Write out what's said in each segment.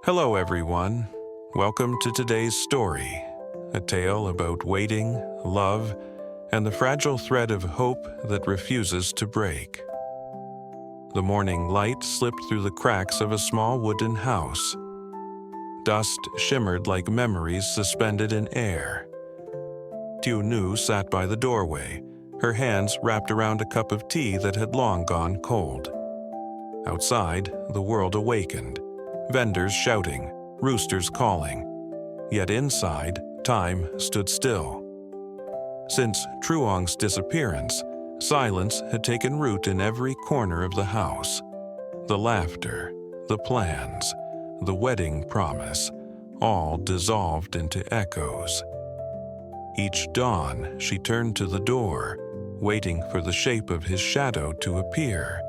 Hello everyone. Welcome to today's story, a tale about waiting, love, and the fragile thread of hope that refuses to break. The morning light slipped through the cracks of a small wooden house. Dust shimmered like memories suspended in air. Tieu Nu sat by the doorway, her hands wrapped around a cup of tea that had long gone cold. Outside, the world awakened. Vendors shouting, roosters calling. Yet inside, time stood still. Since Truong's disappearance, silence had taken root in every corner of the house. The laughter, the plans, the wedding promise, all dissolved into echoes. Each dawn, she turned to the door, waiting for the shape of his shadow to appear.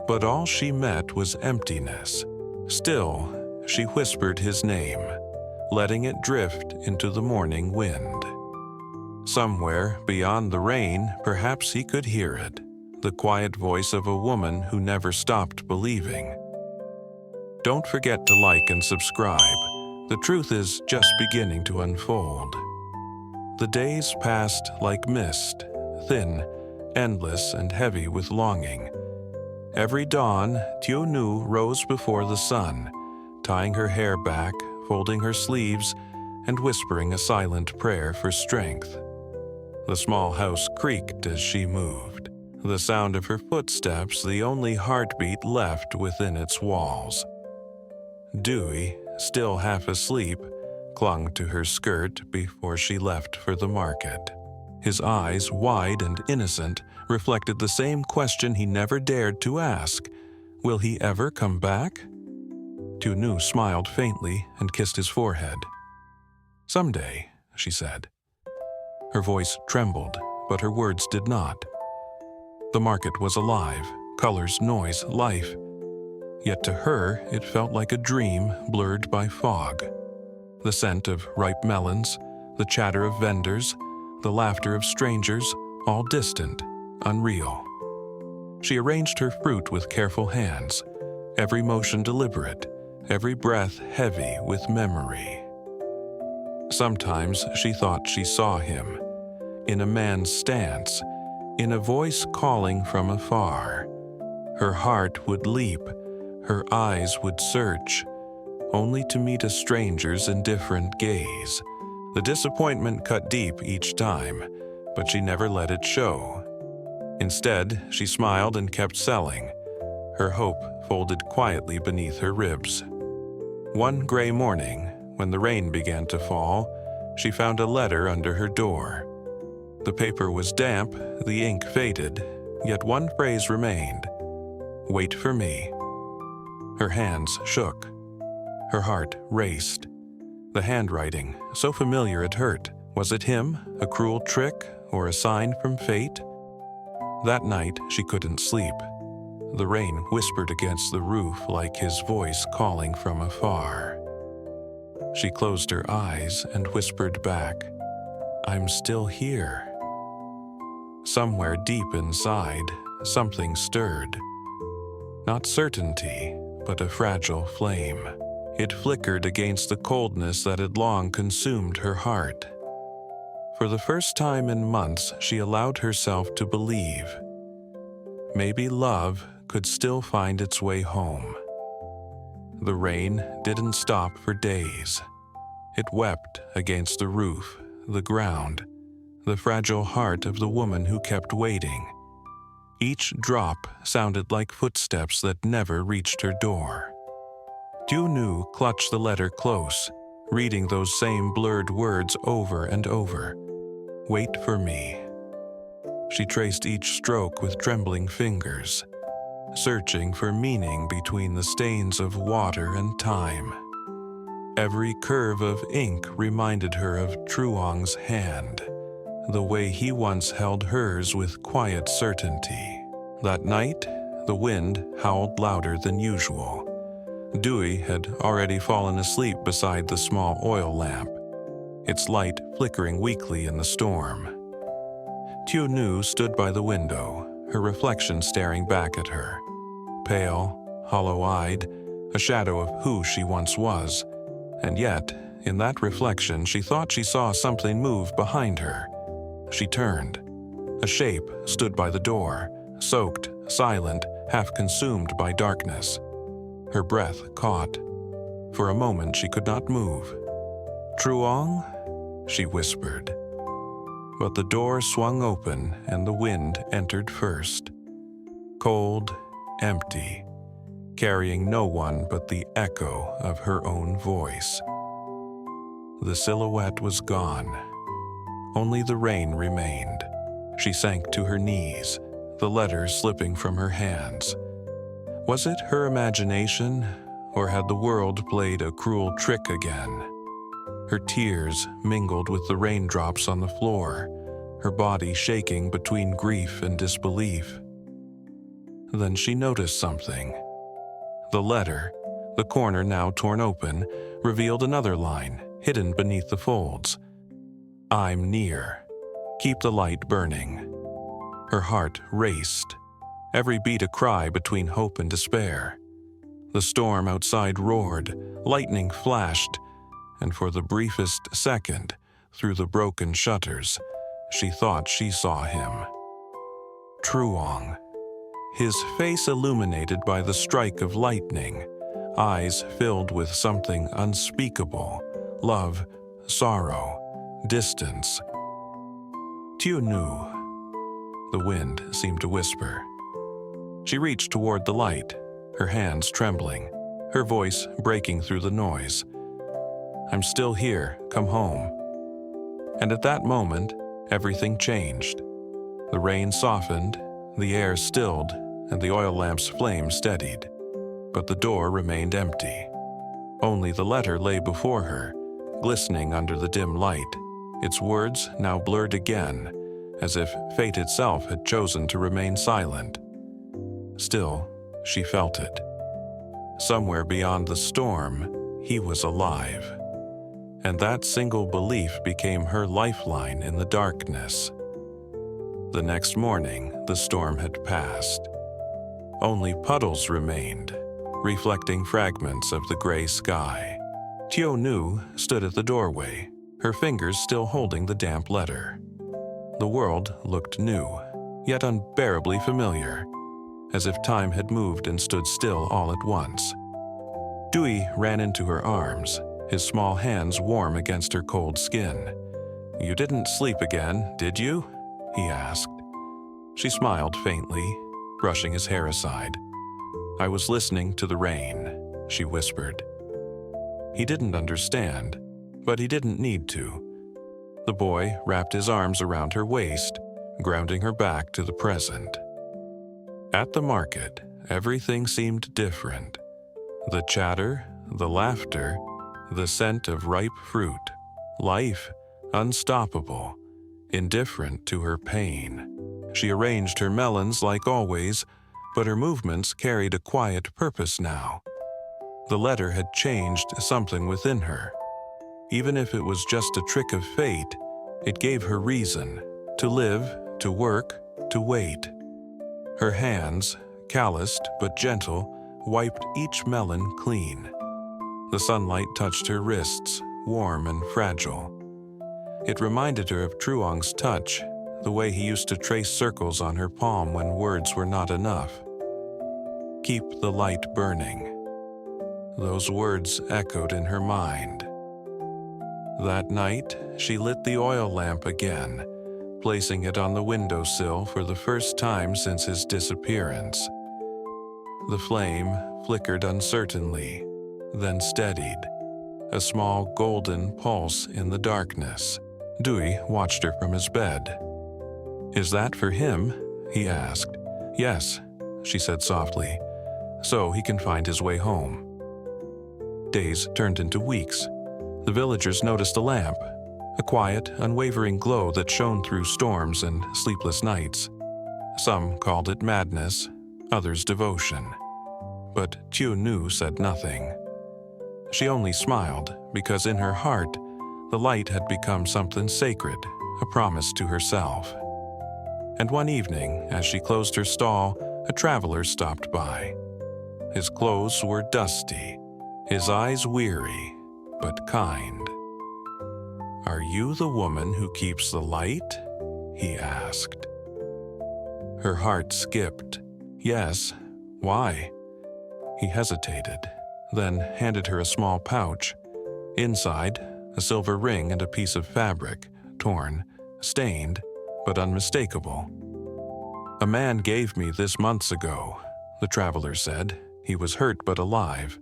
But all she met was emptiness. Still, she whispered his name, letting it drift into the morning wind. Somewhere beyond the rain, perhaps he could hear it, the quiet voice of a woman who never stopped believing. Don't forget to like and subscribe. The truth is just beginning to unfold. The days passed like mist, thin, endless, and heavy with longing. Every dawn, Tieu Nu rose before the sun, tying her hair back, folding her sleeves, and whispering a silent prayer for strength. The small house creaked as she moved, the sound of her footsteps the only heartbeat left within its walls. Dewey, still half asleep, clung to her skirt before she left for the market. His eyes, wide and innocent, reflected the same question he never dared to ask. Will he ever come back? Tieu Nu smiled faintly and kissed his forehead. Someday, she said. Her voice trembled, but her words did not. The market was alive, colors, noise, life. Yet to her, it felt like a dream blurred by fog. The scent of ripe melons, the chatter of vendors, the laughter of strangers, all distant, unreal. She arranged her fruit with careful hands, every motion deliberate, every breath heavy with memory. Sometimes she thought she saw him, in a man's stance, in a voice calling from afar. Her heart would leap, her eyes would search, only to meet a stranger's indifferent gaze. The disappointment cut deep each time, but she never let it show. Instead, she smiled and kept selling, her hope folded quietly beneath her ribs. One gray morning, when the rain began to fall, she found a letter under her door. The paper was damp, the ink faded, yet one phrase remained: "Wait for me." Her hands shook. Her heart raced. The handwriting, so familiar it hurt. Was it him, a cruel trick, or a sign from fate? That night, she couldn't sleep. The rain whispered against the roof like his voice calling from afar. She closed her eyes and whispered back, "I'm still here." Somewhere deep inside, something stirred. Not certainty, but a fragile flame. It flickered against the coldness that had long consumed her heart. For the first time in months, she allowed herself to believe. Maybe love could still find its way home. The rain didn't stop for days. It wept against the roof, the ground, the fragile heart of the woman who kept waiting. Each drop sounded like footsteps that never reached her door. Tieu Nu clutched the letter close, reading those same blurred words over and over. "Wait for me." She traced each stroke with trembling fingers, searching for meaning between the stains of water and time. Every curve of ink reminded her of Truong's hand, the way he once held hers with quiet certainty. That night, the wind howled louder than usual. Dewey had already fallen asleep beside the small oil lamp, its light flickering weakly in the storm. Tieu Nu stood by the window, her reflection staring back at her. Pale, hollow-eyed, a shadow of who she once was, and yet, in that reflection, she thought she saw something move behind her. She turned. A shape stood by the door, soaked, silent, half consumed by darkness. Her breath caught. For a moment she could not move. "Truong?" she whispered. But the door swung open and the wind entered first. Cold, empty, carrying no one but the echo of her own voice. The silhouette was gone. Only the rain remained. She sank to her knees, the letter slipping from her hands. Was it her imagination, or had the world played a cruel trick again? Her tears mingled with the raindrops on the floor, her body shaking between grief and disbelief. Then she noticed something. The letter, the corner now torn open, revealed another line, hidden beneath the folds. "I'm near. Keep the light burning." Her heart raced, every beat a cry between hope and despair. The storm outside roared, lightning flashed, and for the briefest second, through the broken shutters, she thought she saw him. Truong, his face illuminated by the strike of lightning, eyes filled with something unspeakable, love, sorrow, distance. "Tieu Nu," the wind seemed to whisper. She reached toward the light, her hands trembling, her voice breaking through the noise. "I'm still here, come home." And at that moment, everything changed. The rain softened, the air stilled, and the oil lamp's flame steadied. But the door remained empty. Only the letter lay before her, glistening under the dim light, its words now blurred again, as if fate itself had chosen to remain silent. Still, she felt it. Somewhere beyond the storm, he was alive. And that single belief became her lifeline in the darkness. The next morning, the storm had passed. Only puddles remained, reflecting fragments of the gray sky. Tieu Nu stood at the doorway, her fingers still holding the damp letter. The world looked new, yet unbearably familiar, as if time had moved and stood still all at once. Dewey ran into her arms, his small hands warm against her cold skin. "You didn't sleep again, did you?" he asked. She smiled faintly, brushing his hair aside. "I was listening to the rain," she whispered. He didn't understand, but he didn't need to. The boy wrapped his arms around her waist, grounding her back to the present. At the market, everything seemed different. The chatter, the laughter, the scent of ripe fruit, life unstoppable, indifferent to her pain. She arranged her melons like always, but her movements carried a quiet purpose now. The letter had changed something within her. Even if it was just a trick of fate, it gave her reason to live, to work, to wait. Her hands, calloused but gentle, wiped each melon clean. The sunlight touched her wrists, warm and fragile. It reminded her of Truong's touch, the way he used to trace circles on her palm when words were not enough. "Keep the light burning." Those words echoed in her mind. That night, she lit the oil lamp again, placing it on the windowsill for the first time since his disappearance. The flame flickered uncertainly, then steadied, a small golden pulse in the darkness. Dewey watched her from his bed. "Is that for him?" he asked. "Yes," she said softly, "so he can find his way home." Days turned into weeks. The villagers noticed the lamp, a quiet, unwavering glow that shone through storms and sleepless nights. Some called it madness, others devotion. But Tieu Nu said nothing. She only smiled because in her heart, the light had become something sacred, a promise to herself. And one evening, as she closed her stall, a traveler stopped by. His clothes were dusty, his eyes weary, but kind. "Are you the woman who keeps the light?" he asked. Her heart skipped. "Yes. Why?" He hesitated, then handed her a small pouch. Inside, a silver ring and a piece of fabric, torn, stained, but unmistakable. "A man gave me this months ago," the traveler said. "He was hurt but alive.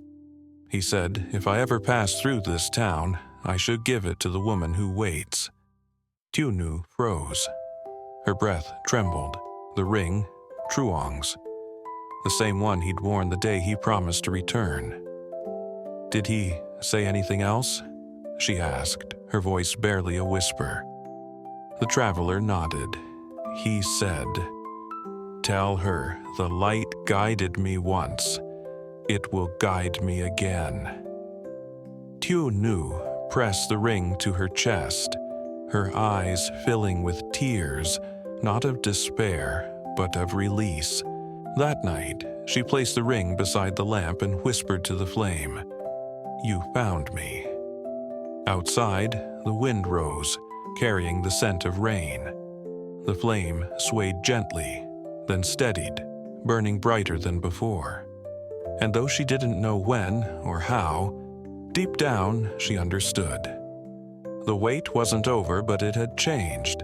He said if I ever passed through this town, I should give it to the woman who waits." Tieu Nu froze. Her breath trembled. The ring, Truong's, the same one he'd worn the day he promised to return. "Did he say anything else?" she asked, her voice barely a whisper. The traveler nodded. "He said, 'Tell her the light guided me once. It will guide me again.'" Tieu Nu pressed the ring to her chest, her eyes filling with tears, not of despair, but of release. That night, she placed the ring beside the lamp and whispered to the flame, "You found me." Outside, the wind rose, carrying the scent of rain. The flame swayed gently, then steadied, burning brighter than before. And though she didn't know when or how, deep down she understood. The wait wasn't over, but it had changed.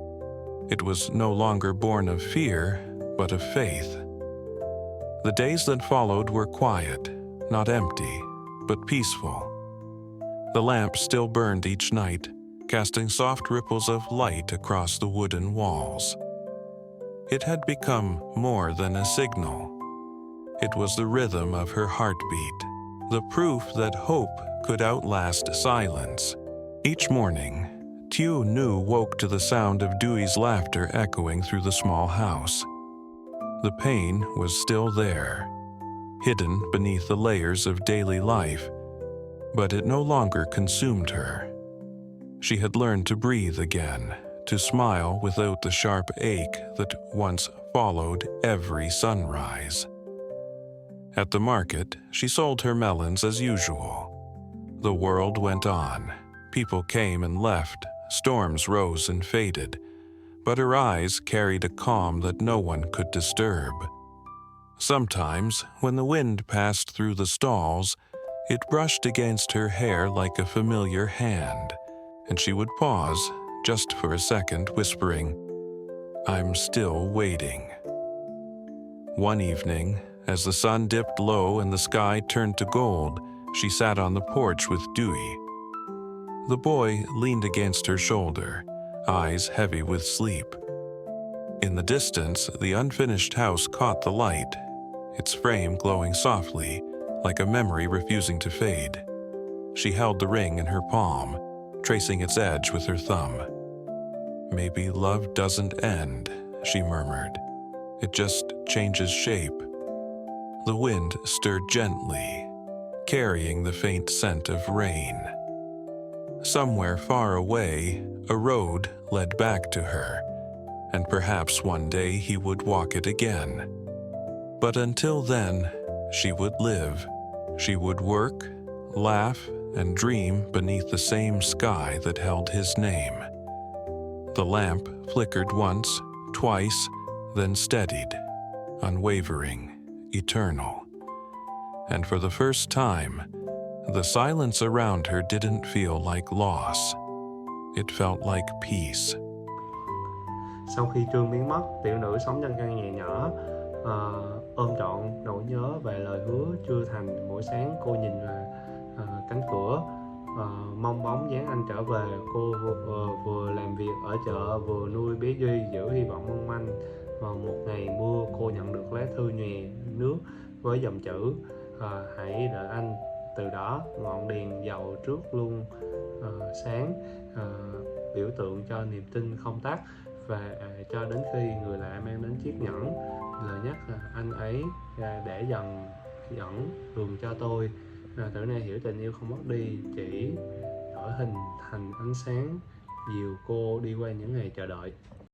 It was no longer born of fear, but of faith. The days that followed were quiet, not empty, but peaceful. The lamp still burned each night, casting soft ripples of light across the wooden walls. It had become more than a signal. It was the rhythm of her heartbeat, the proof that hope could outlast silence. Each morning, Tieu Nu woke to the sound of Dewey's laughter echoing through the small house. The pain was still there, hidden beneath the layers of daily life, but it no longer consumed her. She had learned to breathe again, to smile without the sharp ache that once followed every sunrise. At the market, she sold her melons as usual. The world went on. People came and left, storms rose and faded, but her eyes carried a calm that no one could disturb. Sometimes, when the wind passed through the stalls, it brushed against her hair like a familiar hand, and she would pause, just for a second, whispering, "I'm still waiting." One evening, as the sun dipped low and the sky turned to gold, she sat on the porch with Dewey. The boy leaned against her shoulder, eyes heavy with sleep. In the distance, the unfinished house caught the light, its frame glowing softly, like a memory refusing to fade. She held the ring in her palm, tracing its edge with her thumb. "Maybe love doesn't end," she murmured. "It just changes shape." The wind stirred gently, carrying the faint scent of rain. Somewhere far away, a road led back to her, and perhaps one day he would walk it again. But until then, she would live. She would work, laugh, and dream beneath the same sky that held his name. The lamp flickered once, twice, then steadied, unwavering, eternal. And for the first time, the silence around her didn't feel like loss. It felt like peace. Sau khi Truong biến mất, tiểu nữ sống trong căn nhà nhỏ, ôm trọn nỗi nhớ về lời hứa chưa thành. Mỗi sáng cô nhìn vào cánh cửa, mong bóng dáng anh trở về. Cô vừa làm việc ở chợ, vừa nuôi bé Duy, giữ hy vọng mong manh. Một ngày mưa, cô nhận được lá thư nhòe nước với dòng chữ "Hãy đợi anh". Từ đó, ngọn đèn dầu trước luôn sáng, biểu tượng cho niềm tin không tắt. Và cho đến khi người lạ mang đến chiếc nhẫn, lời nhắc anh ấy để dẫn đường cho tôi. Từ nay hiểu tình yêu không mất đi, chỉ đổi hình thành ánh sáng, dìu cô đi qua những ngày chờ đợi.